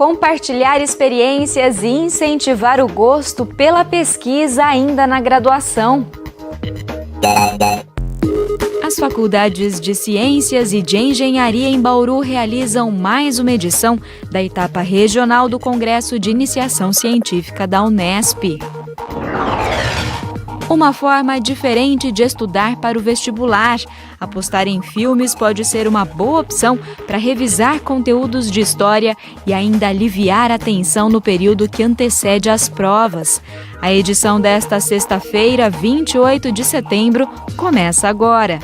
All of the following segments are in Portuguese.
compartilhar experiências e incentivar o gosto pela pesquisa ainda na graduação. As faculdades de Ciências e de Engenharia em Bauru realizam mais uma edição da etapa regional do Congresso de Iniciação Científica da Unesp. Uma forma diferente de estudar para o vestibular. Apostar em filmes pode ser uma boa opção para revisar conteúdos de história e ainda aliviar a tensão no período que antecede as provas. A edição desta sexta-feira, 28 de setembro, começa agora.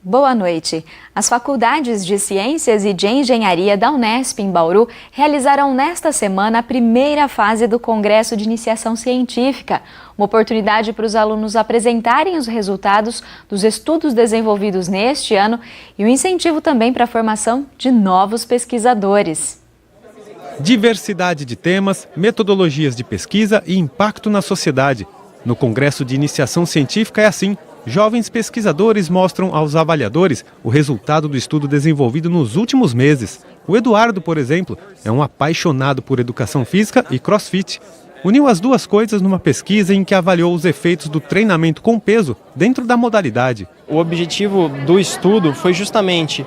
Boa noite. As faculdades de Ciências e de Engenharia da Unesp em Bauru realizaram nesta semana a primeira fase do Congresso de Iniciação Científica, uma oportunidade para os alunos apresentarem os resultados dos estudos desenvolvidos neste ano e um incentivo também para a formação de novos pesquisadores. Diversidade de temas, metodologias de pesquisa e impacto na sociedade. No Congresso de Iniciação Científica é assim. Jovens pesquisadores mostram aos avaliadores o resultado do estudo desenvolvido nos últimos meses. O Eduardo, por exemplo, é um apaixonado por educação física e crossfit. Uniu as duas coisas numa pesquisa em que avaliou os efeitos do treinamento com peso dentro da modalidade. O objetivo do estudo foi justamente,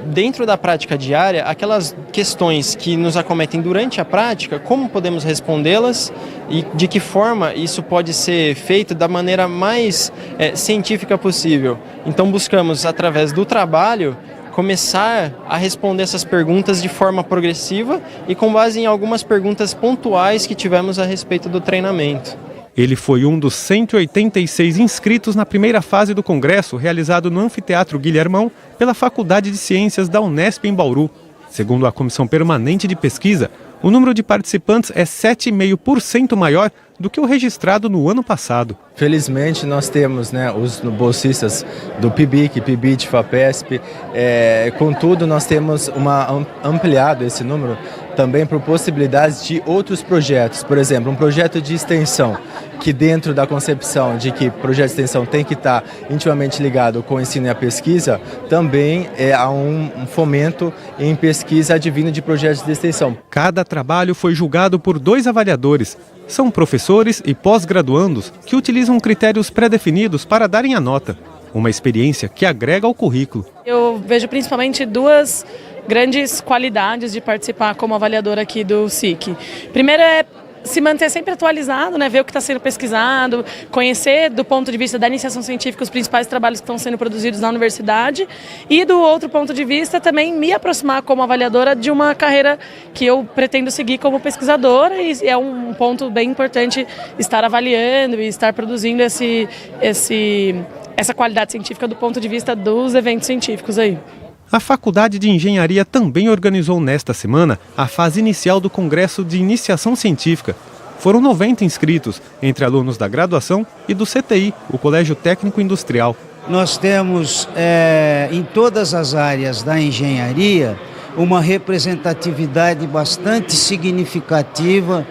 dentro da prática diária, aquelas questões que nos acometem durante a prática, como podemos respondê-las e de que forma isso pode ser feito da maneira mais científica possível. Então buscamos, através do trabalho, começar a responder essas perguntas de forma progressiva e com base em algumas perguntas pontuais que tivemos a respeito do treinamento. Ele foi um dos 186 inscritos na primeira fase do congresso realizado no Anfiteatro Guilhermão pela Faculdade de Ciências da Unesp em Bauru. Segundo a Comissão Permanente de Pesquisa, o número de participantes é 7,5% maior do que o registrado no ano passado. Felizmente nós temos os bolsistas do PIBIC, PIBIT, FAPESP, contudo nós temos ampliado esse número também por possibilidades de outros projetos. Por exemplo, um projeto de extensão, que dentro da concepção de que projeto de extensão tem que estar intimamente ligado com o ensino e a pesquisa, também há um fomento em pesquisa advindo de projetos de extensão. Cada trabalho foi julgado por 2 avaliadores. São professores e pós-graduandos que utilizam critérios pré-definidos para darem a nota. Uma experiência que agrega ao currículo. Eu vejo principalmente 2 grandes qualidades de participar como avaliadora aqui do SIC. Primeiro é se manter sempre atualizado, ver o que está sendo pesquisado, conhecer do ponto de vista da iniciação científica os principais trabalhos que estão sendo produzidos na universidade e do outro ponto de vista também me aproximar como avaliadora de uma carreira que eu pretendo seguir como pesquisadora e é um ponto bem importante estar avaliando e estar produzindo essa qualidade científica do ponto de vista dos eventos científicos aí. A Faculdade de Engenharia também organizou nesta semana a fase inicial do Congresso de Iniciação Científica. Foram 90 inscritos, entre alunos da graduação e do CTI, o Colégio Técnico Industrial. Nós temos, em todas as áreas da engenharia, uma representatividade bastante significativa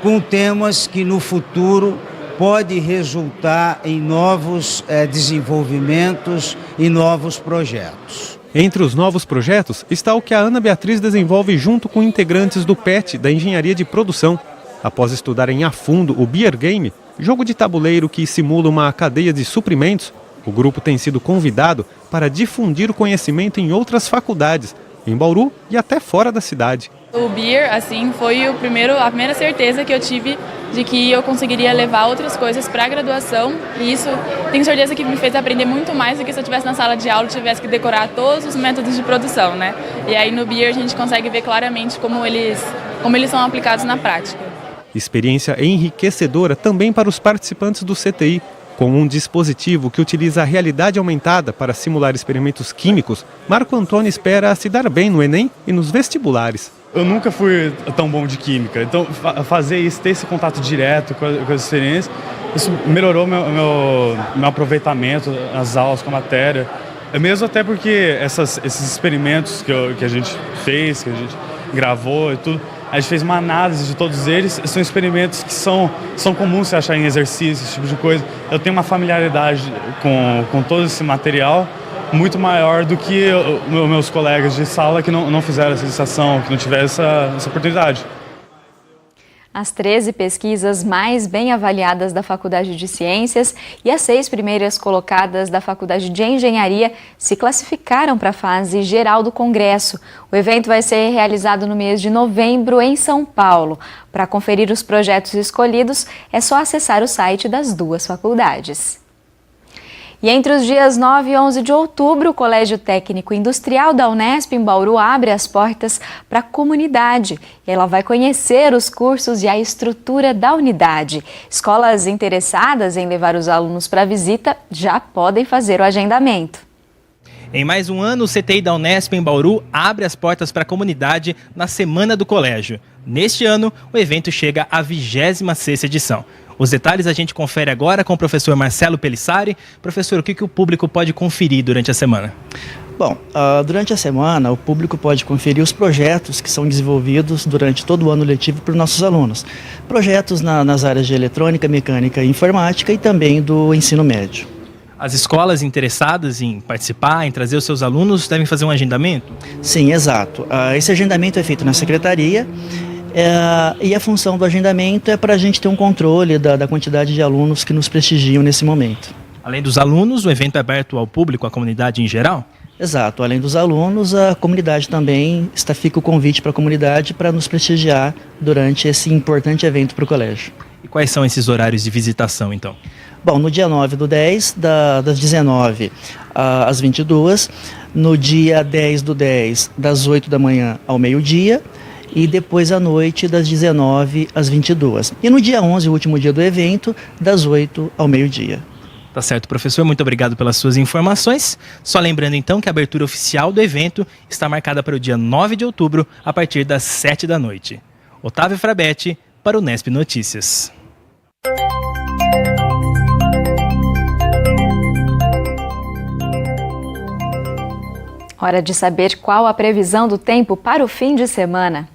com temas que no futuro pode resultar em novos desenvolvimentos e novos projetos. Entre os novos projetos está o que a Ana Beatriz desenvolve junto com integrantes do PET, da Engenharia de Produção. Após estudarem a fundo o Beer Game, jogo de tabuleiro que simula uma cadeia de suprimentos, o grupo tem sido convidado para difundir o conhecimento em outras faculdades, em Bauru e até fora da cidade. O Beer, foi a primeira certeza que eu tive de que eu conseguiria levar outras coisas para a graduação e isso tenho certeza que me fez aprender muito mais do que se eu estivesse na sala de aula e tivesse que decorar todos os métodos de produção, E aí no Beer a gente consegue ver claramente como eles são aplicados na prática. Experiência enriquecedora também para os participantes do CTI. Com um dispositivo que utiliza a realidade aumentada para simular experimentos químicos, Marco Antônio espera se dar bem no Enem e nos vestibulares. Eu nunca fui tão bom de química, então fazer isso, ter esse contato direto com as experiências, isso melhorou meu aproveitamento nas aulas com a matéria. Mesmo até porque esses experimentos que a gente fez, que a gente gravou e tudo, A gente fez uma análise de todos eles. São experimentos que são comuns se achar em exercício, esse tipo de coisa. Eu tenho uma familiaridade com todo esse material muito maior do que meus colegas de sala que não fizeram essa iniciação, que não tiveram essa oportunidade. As 13 pesquisas mais bem avaliadas da Faculdade de Ciências e as 6 primeiras colocadas da Faculdade de Engenharia se classificaram para a fase geral do Congresso. O evento vai ser realizado no mês de novembro em São Paulo. Para conferir os projetos escolhidos, é só acessar o site das duas faculdades. E entre os dias 9 e 11 de outubro, o Colégio Técnico Industrial da Unesp em Bauru abre as portas para a comunidade. Ela vai conhecer os cursos e a estrutura da unidade. Escolas interessadas em levar os alunos para a visita já podem fazer o agendamento. Em mais um ano, o CTI da Unesp em Bauru abre as portas para a comunidade na Semana do Colégio. Neste ano, o evento chega à 26ª edição. Os detalhes a gente confere agora com o professor Marcelo Pelissari. Professor, o que o público pode conferir durante a semana? Bom, durante a semana o público pode conferir os projetos que são desenvolvidos durante todo o ano letivo por nossos alunos. Projetos nas áreas de eletrônica, mecânica e informática e também do ensino médio. As escolas interessadas em participar, em trazer os seus alunos, devem fazer um agendamento? Sim, exato. Esse agendamento é feito na secretaria. E a função do agendamento é para a gente ter um controle da quantidade de alunos que nos prestigiam nesse momento. Além dos alunos, o evento é aberto ao público, à comunidade em geral? Exato. Além dos alunos, a comunidade também fica o convite para a comunidade para nos prestigiar durante esse importante evento para o colégio. E quais são esses horários de visitação, então? Bom, no dia 9/10, das 19 às 22, no dia 10/10, das 8 da manhã ao meio-dia, e depois à noite, das 19 às 22. E no dia 11, o último dia do evento, das 8 ao meio-dia. Tá certo, professor. Muito obrigado pelas suas informações. Só lembrando, então, que a abertura oficial do evento está marcada para o dia 9 de outubro, a partir das 7 da noite. Otávio Frabetti, para o Unesp Notícias. Hora de saber qual a previsão do tempo para o fim de semana.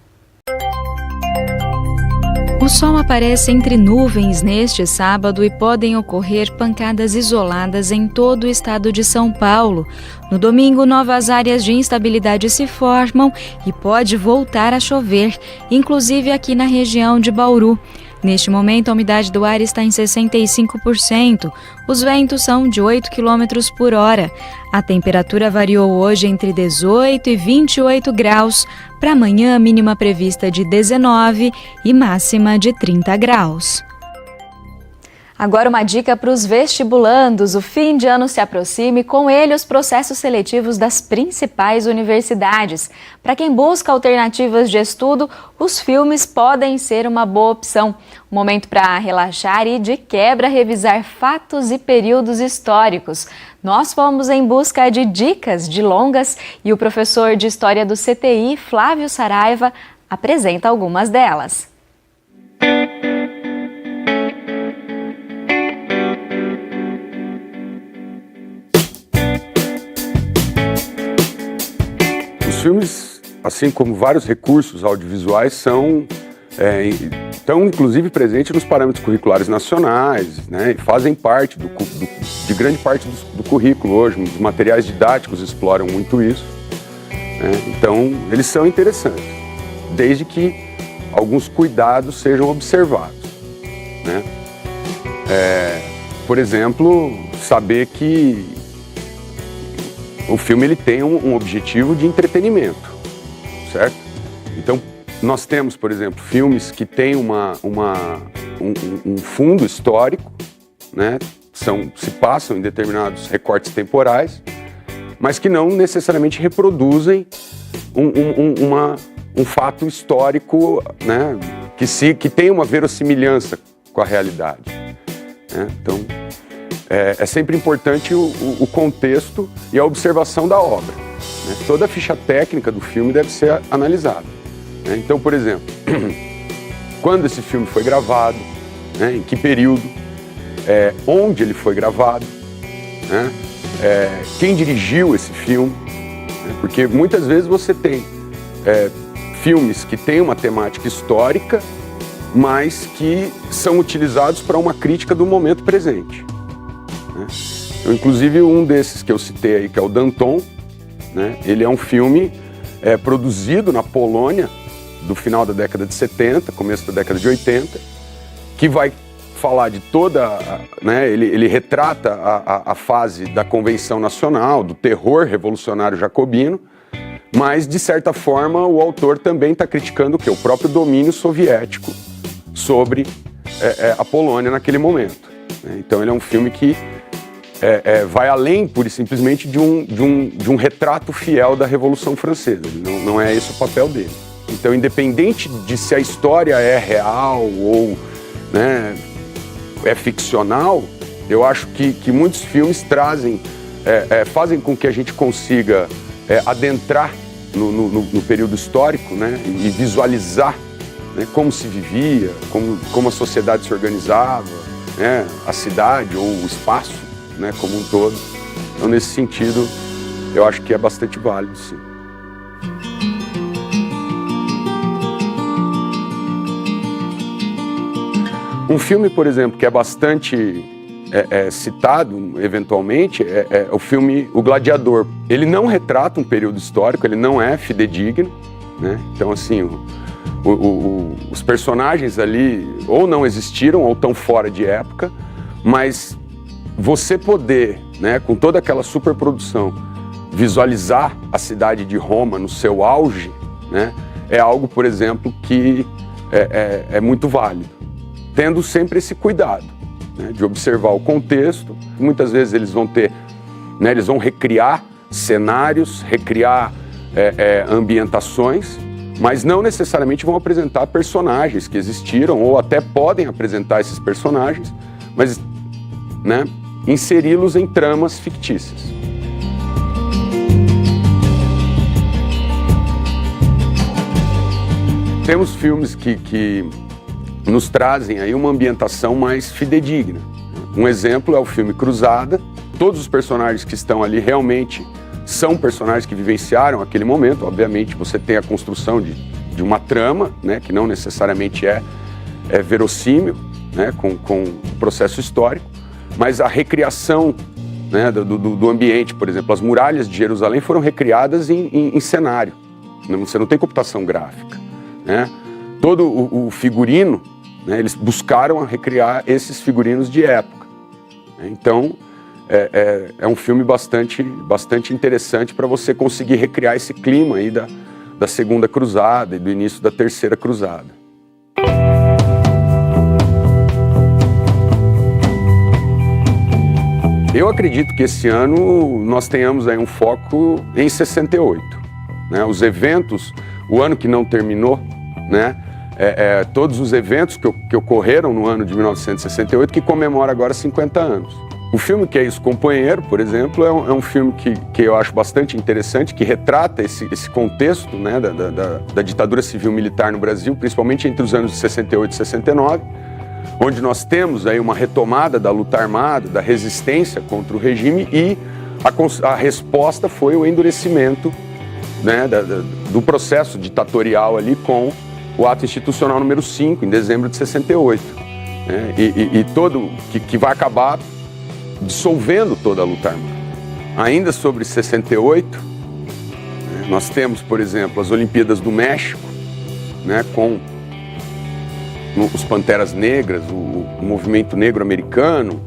O sol aparece entre nuvens neste sábado e podem ocorrer pancadas isoladas em todo o estado de São Paulo. No domingo, novas áreas de instabilidade se formam e pode voltar a chover, inclusive aqui na região de Bauru. Neste momento, a umidade do ar está em 65%. Os ventos são de 8 km por hora. A temperatura variou hoje entre 18 e 28 graus. Para amanhã, mínima prevista de 19 e máxima de 30 graus. Agora uma dica para os vestibulandos. O fim de ano se aproxima e com ele os processos seletivos das principais universidades. Para quem busca alternativas de estudo, os filmes podem ser uma boa opção. Um momento para relaxar e, de quebra, revisar fatos e períodos históricos. Nós fomos em busca de dicas de longas e o professor de História do CTI, Flávio Saraiva, apresenta algumas delas. Os filmes, assim como vários recursos audiovisuais, estão inclusive presentes nos parâmetros curriculares nacionais, né, e fazem parte de grande parte do currículo hoje. Os materiais didáticos exploram muito isso, né, então eles são interessantes, desde que alguns cuidados sejam observados, né. Por exemplo, saber que o filme ele tem um objetivo de entretenimento, certo? Então, nós temos, por exemplo, filmes que têm um fundo histórico, né? Se passam em determinados recortes temporais, mas que não necessariamente reproduzem um fato histórico, né? Que tem uma verossimilhança com a realidade, né? Então, é sempre importante o contexto e a observação da obra, né? Toda a ficha técnica do filme deve ser analisada, né? Então, por exemplo, quando esse filme foi gravado, né? Em que período, onde ele foi gravado, né? Quem dirigiu esse filme, né? Porque muitas vezes você tem filmes que têm uma temática histórica, mas que são utilizados para uma crítica do momento presente, né? Então, inclusive, um desses que eu citei aí, que é o Danton, né? Ele é um filme produzido na Polônia do final da década de 70, começo da década de 80, que vai falar de toda, né? Ele retrata a fase da Convenção Nacional, do terror revolucionário jacobino, mas, de certa forma, o autor também está criticando o quê? O próprio domínio soviético sobre a Polônia naquele momento, né? Então ele é um filme que vai além, pura e simplesmente, de um retrato fiel da Revolução Francesa. Não é esse o papel dele. Então, independente de se a história é real ou, né, é ficcional, eu acho que muitos filmes fazem com que a gente consiga adentrar no período histórico, né, e visualizar, né, como se vivia, como a sociedade se organizava, né, a cidade ou o espaço, né, como um todo. Então, nesse sentido, eu acho que é bastante válido, sim. Um filme, por exemplo, que é bastante citado, eventualmente, é o filme O Gladiador. Ele não retrata um período histórico, ele não é fidedigno, né? Então, assim, os personagens ali ou não existiram ou estão fora de época, mas você poder, né, com toda aquela superprodução, visualizar a cidade de Roma no seu auge, né, é algo, por exemplo, que é muito válido, tendo sempre esse cuidado, né, de observar o contexto. Muitas vezes eles vão ter, né, eles vão recriar cenários, recriar ambientações, mas não necessariamente vão apresentar personagens que existiram, ou até podem apresentar esses personagens, mas, né, inseri-los em tramas fictícias. Temos filmes que nos trazem aí uma ambientação mais fidedigna. Um exemplo é o filme Cruzada. Todos os personagens que estão ali realmente são personagens que vivenciaram aquele momento. Obviamente você tem a construção de uma trama, né, que não necessariamente é verossímil, né, com o processo histórico, mas a recriação, né, do ambiente, por exemplo, as muralhas de Jerusalém foram recriadas em cenário. Você não tem computação gráfica, né? Todo o figurino, né, eles buscaram recriar esses figurinos de época. Então, é um filme bastante interessante para você conseguir recriar esse clima aí da Segunda Cruzada e do início da Terceira Cruzada. Eu acredito que esse ano nós tenhamos aí um foco em 68, né? Os eventos, o ano que não terminou, né? Todos os eventos que ocorreram no ano de 1968, que comemora agora 50 anos. O filme Que é Isso, Companheiro, por exemplo, é um filme que eu acho bastante interessante, que retrata esse contexto, né, da ditadura civil-militar no Brasil, principalmente entre os anos de 68 e 69, onde nós temos aí uma retomada da luta armada, da resistência contra o regime, e a resposta foi o endurecimento, né, do processo ditatorial ali com o ato institucional número 5, em dezembro de 68, né, e todo que vai acabar dissolvendo toda a luta armada. Ainda sobre 68, né, nós temos, por exemplo, as Olimpíadas do México, né, com os Panteras Negras, o movimento negro americano,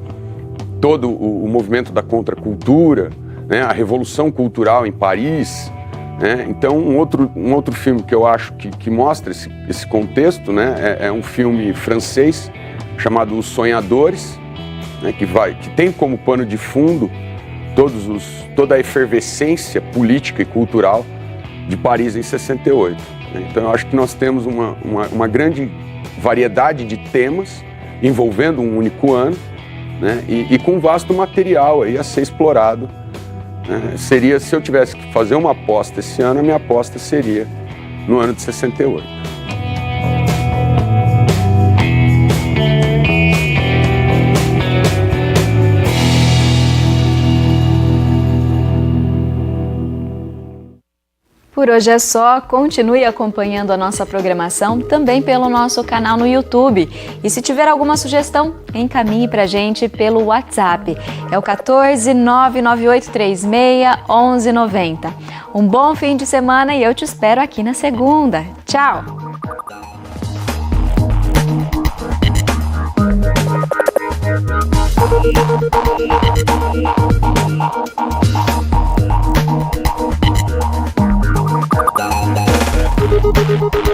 todo o movimento da contracultura, né, a Revolução Cultural em Paris, né? Então, um outro filme que eu acho que mostra esse contexto, né, é um filme francês chamado Os Sonhadores, né, que tem como pano de fundo toda a efervescência política e cultural de Paris em 68. Né? Então, eu acho que nós temos uma grande variedade de temas envolvendo um único ano, né, e com vasto material aí a ser explorado. Seria, se eu tivesse que fazer uma aposta esse ano, a minha aposta seria no ano de 68. Por Por hoje é só. Continue acompanhando a nossa programação também pelo nosso canal no YouTube. E se tiver alguma sugestão, encaminhe pra gente pelo WhatsApp. É o 14 99836 1190. Um bom fim de semana e eu te espero aqui na segunda. Tchau! Thank you.